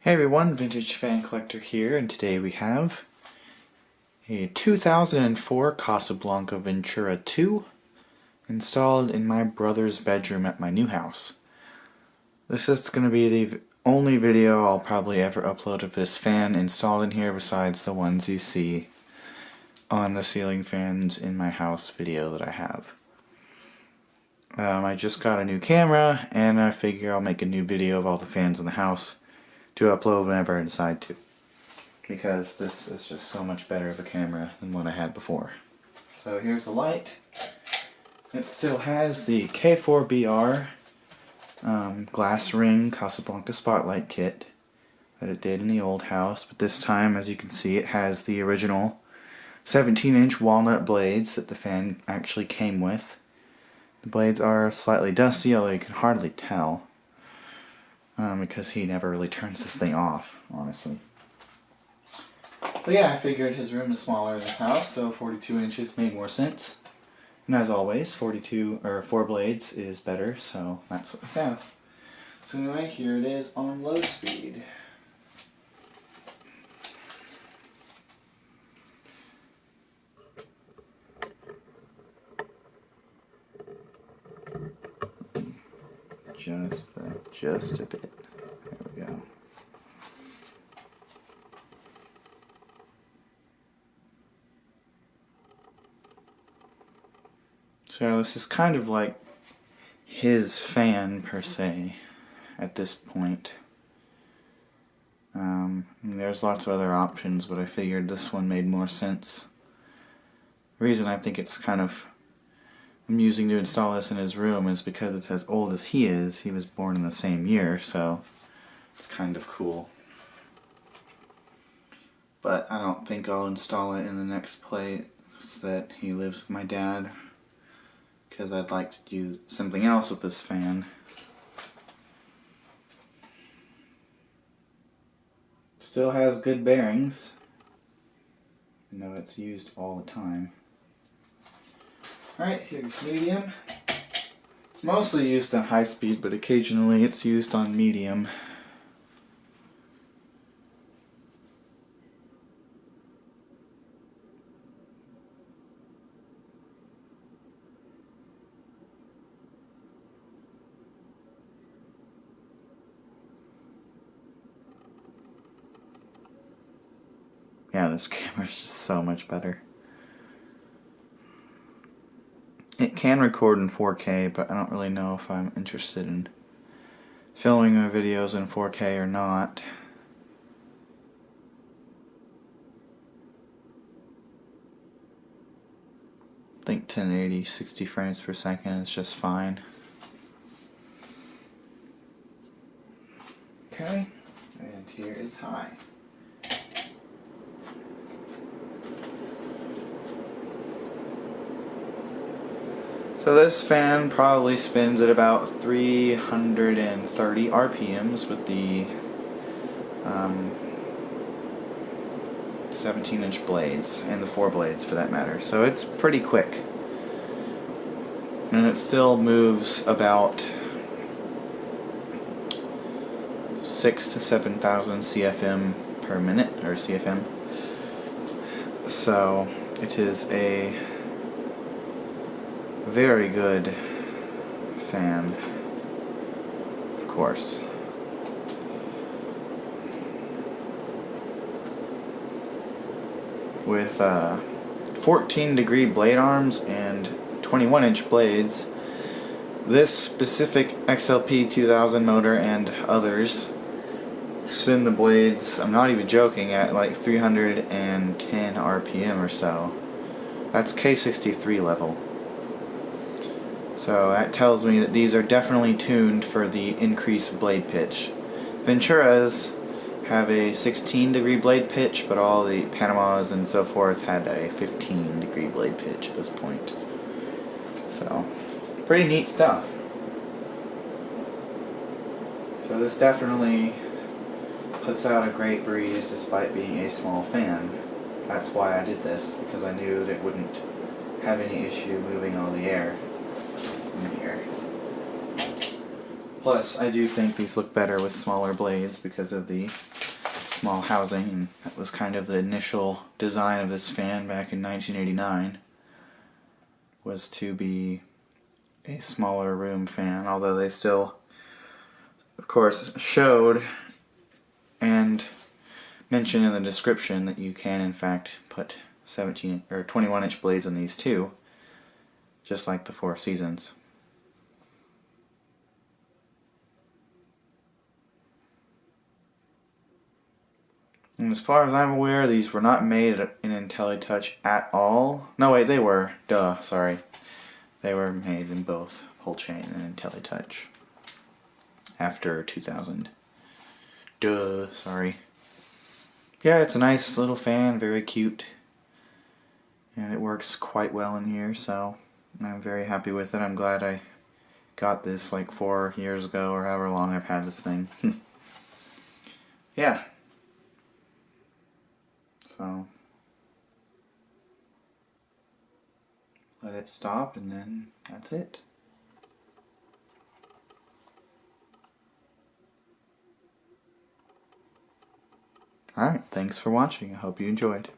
Hey everyone, Vintage Fan Collector here, and today we have a 2004 Casablanca Ventura II installed in my brother's bedroom at my new house. This is going to be the only video I'll probably ever upload of this fan installed in here besides the ones you see on the ceiling fans in my house video that I have. I just got a new camera and I figure I'll make a new video of all the fans in the house to upload whenever I decide to, because this is just so much better of a camera than what I had before. So here's the light. It still has the K4BR glass ring Casablanca spotlight kit that it did in the old house, but this time, as you can see, it has the original 17-inch walnut blades that the fan actually came with. The blades are slightly dusty, although you can hardly tell. Because he never really turns this thing off, honestly. But yeah, I figured his room is smaller than his house, so 42 inches made more sense. And as always, 4 blades is better, so that's what we have. So anyway, here it is on low speed. Just a bit. There we go. So this is kind of like his fan per se at this point. I mean, there's lots of other options, but I figured this one made more sense. The reason I think it's kind of amusing to install this in his room is because it's as old as he is. He was born in the same year, so it's kind of cool. But I don't think I'll install it in the next place that he lives with my dad, because I'd like to do something else with this fan. Still has good bearings, even though it's used all the time. Alright, here's medium. It's mostly used on high speed, but occasionally it's used on medium. Yeah, this camera's just so much better. It can record in 4K, but I don't really know if I'm interested in filming my videos in 4K or not. I think 1080, 60 frames per second is just fine. Okay, and here is high. So this fan probably spins at about 330 RPMs with the 17-inch blades, and the 4 blades for that matter. So it's pretty quick. And it still moves about 6,000 to 7,000 CFM per minute, or CFM. So it is a very good fan, of course. With 14-degree blade arms and 21-inch blades, this specific XLP 2000 motor and others spin the blades, I'm not even joking, at like 310 RPM or so. That's K63 level. So that tells me that these are definitely tuned for the increased blade pitch. Venturas have a 16-degree blade pitch, but all the Panamas and so forth had a 15-degree blade pitch at this point. So, pretty neat stuff. So this definitely puts out a great breeze despite being a small fan. That's why I did this, because I knew that it wouldn't have any issue moving all the air in here. Plus, I do think these look better with smaller blades because of the small housing, and that was kind of the initial design of this fan back in 1989, was to be a smaller room fan, although they still, of course, showed and mentioned in the description that you can in fact put 17 or 21-inch blades on these too, just like the Four Seasons. And as far as I'm aware, these were not made in IntelliTouch at all. No, wait, they were. Duh, sorry. They were made in both Pull Chain and IntelliTouch after 2000. Duh, sorry. Yeah, it's a nice little fan, very cute. And it works quite well in here, so I'm very happy with it. I'm glad I got this like 4 years ago or however long I've had this thing. Yeah. So let it stop and then that's it. Alright, thanks for watching. I hope you enjoyed.